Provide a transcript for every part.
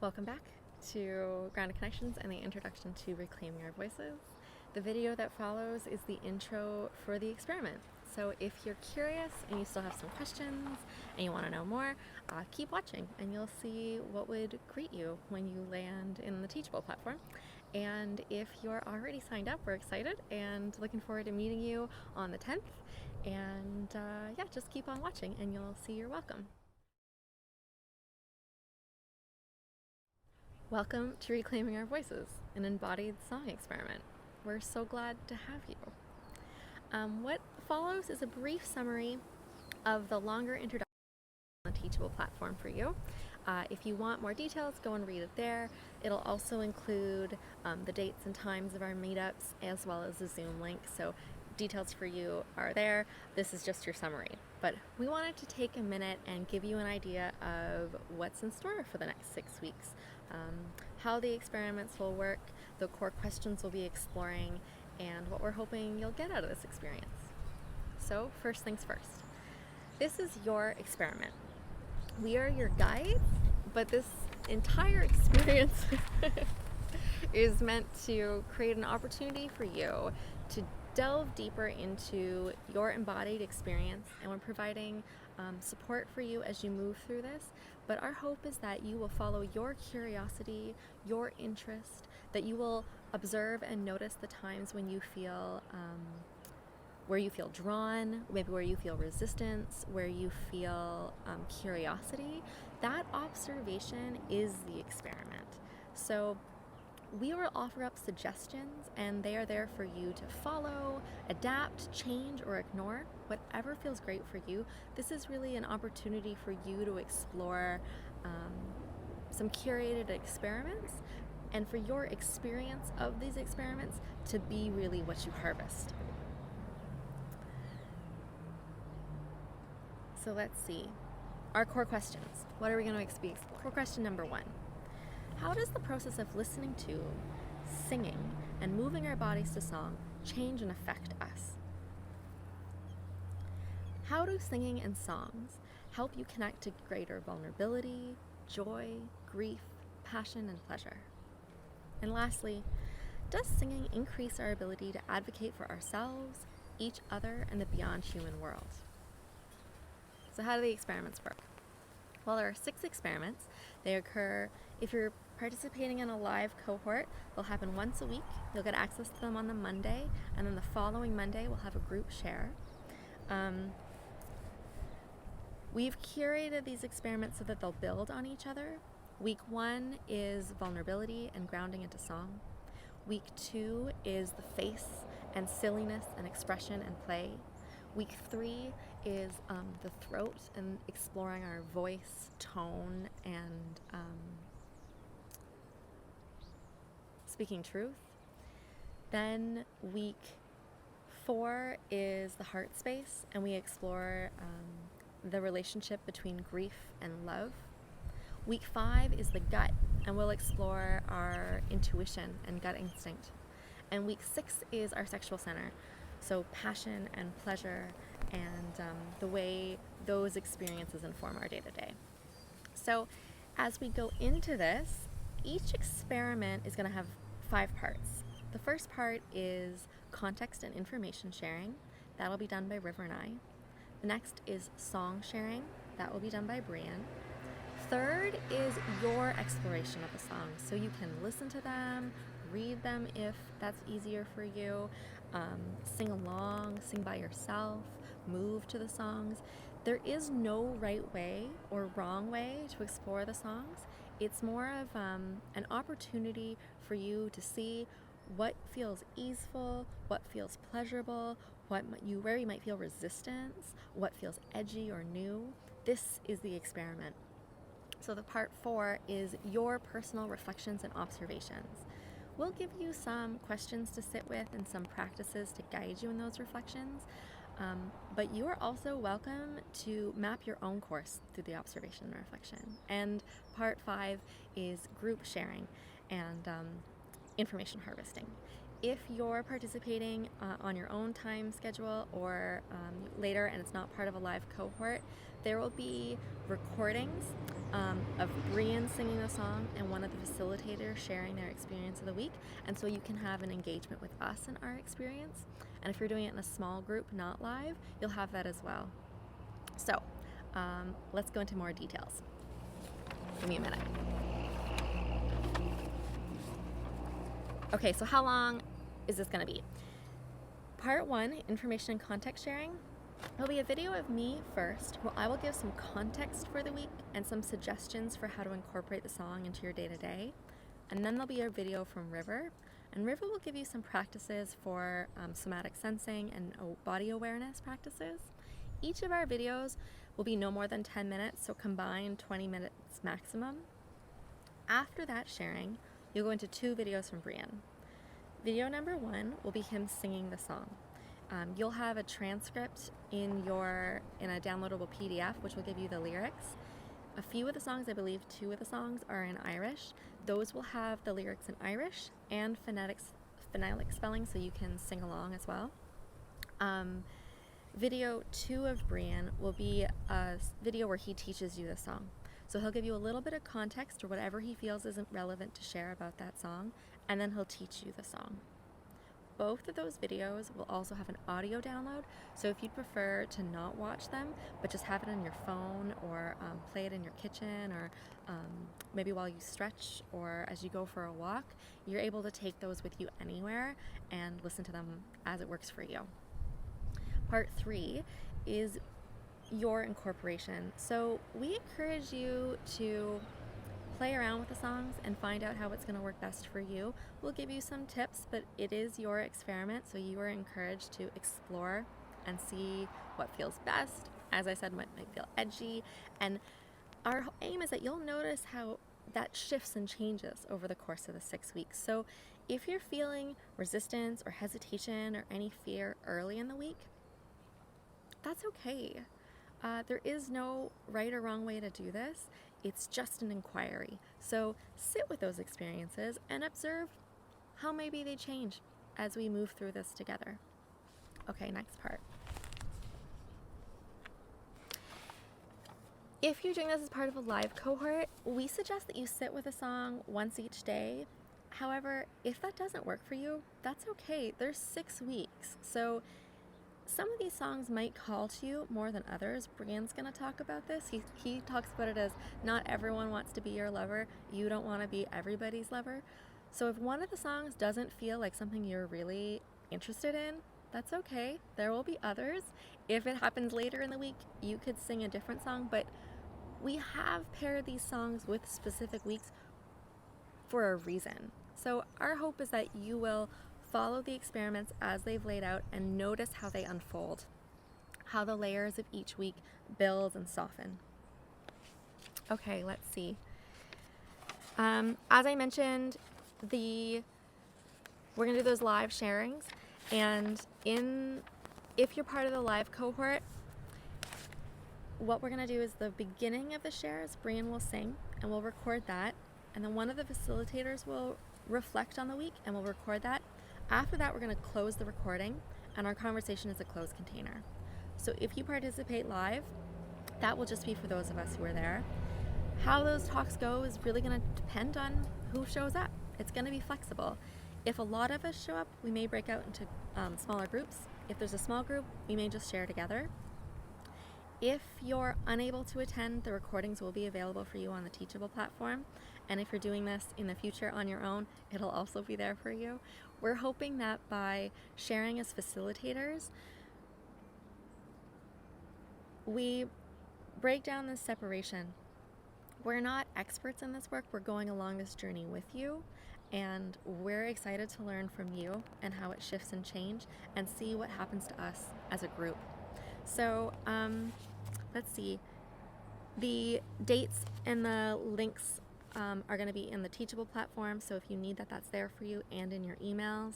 Welcome back to Grounded Connections and the introduction to Reclaiming Our Voices. The video that follows is the intro for the experiment. So if you're curious and you still have some questions and you want to know more, keep watching and you'll see what would greet you when you land in the Teachable platform. And if you're already signed up, we're excited and looking forward to meeting you on the 10th. And just keep on watching and you'll see you're welcome. Welcome to Reclaiming Our Voices, an embodied song experiment. We're so glad to have you. What follows is a brief summary of the longer introduction on the Teachable platform for you. If you want more details, go and read it there. It'll also include the dates and times of our meetups as well as the Zoom link. So details for you are there. This is just your summary. But we wanted to take a minute and give you an idea of what's in store for the next 6 weeks. How the experiments will work, the core questions we'll be exploring, and what we're hoping you'll get out of this experience. So first things first, this is your experiment. We are your guides, but this entire experience is meant to create an opportunity for you to delve deeper into your embodied experience, and we're providing support for you as you move through this. But our hope is that you will follow your curiosity, your interest, that you will observe and notice the times when you feel where you feel drawn, maybe where you feel resistance, where you feel curiosity. That observation is the experiment. So we will offer up suggestions, and they are there for you to follow, adapt, change, or ignore, whatever feels great for you. This is really an opportunity for you to explore some curated experiments, and for your experience of these experiments to be really what you harvest. So let's see. Our core questions. What are we going to explore? Core question number 1. How does the process of listening to, singing, and moving our bodies to song change and affect us? How do singing and songs help you connect to greater vulnerability, joy, grief, passion, and pleasure? And lastly, does singing increase our ability to advocate for ourselves, each other, and the beyond human world? So how do the experiments work? Well, there are 6 experiments. They occur, if you're participating in a live cohort, they'll happen once a week. You'll get access to them on the Monday, and then the following Monday we'll have a group share. We've curated these experiments so that they'll build on each other. Week 1 is vulnerability and grounding into song. Week 2 is the face and silliness and expression and play. Week 3 is the throat and exploring our voice, tone, and speaking truth. Then week 4 is the heart space, and we explore the relationship between grief and love. Week 5 is the gut, and we'll explore our intuition and gut instinct. And week 6 is our sexual center, so passion and pleasure and the way those experiences inform our day-to-day. So as we go into this, each experiment is going to have 5 parts. The first part is context and information sharing. That'll be done by River and I. The next is song sharing. That will be done by Brian. Third is your exploration of the songs. So you can listen to them, read them if that's easier for you, sing along, sing by yourself, move to the songs. There is no right way or wrong way to explore the songs. It's more of an opportunity for you to see what feels easeful, what feels pleasurable, where you might feel resistance, what feels edgy or new. This is the experiment. So the part 4 is your personal reflections and observations. We'll give you some questions to sit with and some practices to guide you in those reflections. But you are also welcome to map your own course through the observation and reflection. And part 5 is group sharing and information harvesting. if you're participating on your own time schedule or later and it's not part of a live cohort, there will be recordings of Brian singing a song and one of the facilitators sharing their experience of the week, and so you can have an engagement with us and our experience. And if you're doing it in a small group, not live, you'll have that as well. So let's go into more details. Give me a minute. Okay, so how long is this going to be? Part 1, information and context sharing. There'll be a video of me first, where I will give some context for the week and some suggestions for how to incorporate the song into your day-to-day. And then there'll be a video from River, and River will give you some practices for somatic sensing and body awareness practices. Each of our videos will be no more than 10 minutes, so combined 20 minutes maximum. After that sharing, you'll go into 2 videos from Brian. Video number 1 will be him singing the song. You'll have a transcript in a downloadable PDF, which will give you the lyrics. A few of the songs, I believe 2 of the songs, are in Irish. Those will have the lyrics in Irish and phonetic spelling, so you can sing along as well. Video 2 of Brian will be a video where he teaches you the song. So he'll give you a little bit of context or whatever he feels isn't relevant to share about that song, and then he'll teach you the song. Both of those videos will also have an audio download, so if you'd prefer to not watch them, but just have it on your phone or play it in your kitchen or maybe while you stretch or as you go for a walk, you're able to take those with you anywhere and listen to them as it works for you. Part 3 is your incorporation. So we encourage you to play around with the songs and find out how it's going to work best for you. We'll give you some tips, but it is your experiment, so you are encouraged to explore and see what feels best. As I said, what might feel edgy, and our aim is that you'll notice how that shifts and changes over the course of the 6 weeks. So if you're feeling resistance or hesitation or any fear early in the week, that's okay. There is no right or wrong way to do this. It's just an inquiry. So sit with those experiences and observe how maybe they change as we move through this together. Okay, next part. If you're doing this as part of a live cohort, we suggest that you sit with a song once each day. However, if that doesn't work for you, that's okay. There's 6 weeks. So some of these songs might call to you more than others. Brian's going to talk about this. He talks about it as not everyone wants to be your lover. You don't want to be everybody's lover. So if one of the songs doesn't feel like something you're really interested in, that's okay. There will be others. If it happens later in the week, you could sing a different song, but we have paired these songs with specific weeks for a reason. So our hope is that you will follow the experiments as they've laid out and notice how they unfold, how the layers of each week build and soften. Okay, let's see. As I mentioned, we're gonna do those live sharings, and if you're part of the live cohort, what we're gonna do is the beginning of the shares, Brian will sing and we'll record that, and then one of the facilitators will reflect on the week and we'll record that. After that, we're going to close the recording, and our conversation is a closed container. So if you participate live, that will just be for those of us who are there. How those talks go is really going to depend on who shows up. It's going to be flexible. If a lot of us show up, we may break out into smaller groups. If there's a small group, we may just share together. If you're unable to attend, the recordings will be available for you on the Teachable platform. And if you're doing this in the future on your own, it'll also be there for you. We're hoping that by sharing as facilitators, we break down this separation. We're not experts in this work. We're going along this journey with you, and we're excited to learn from you and how it shifts and changes and see what happens to us as a group. So let's see. The dates and the links are going to be in the Teachable platform, so if you need that, that's there for you, and in your emails.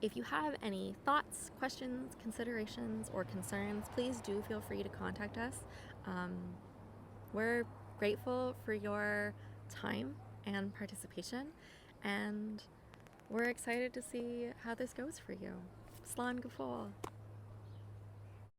If you have any thoughts, questions, considerations, or concerns, please do feel free to contact us. We're grateful for your time and participation, and we're excited to see how this goes for you. Slán go fóill.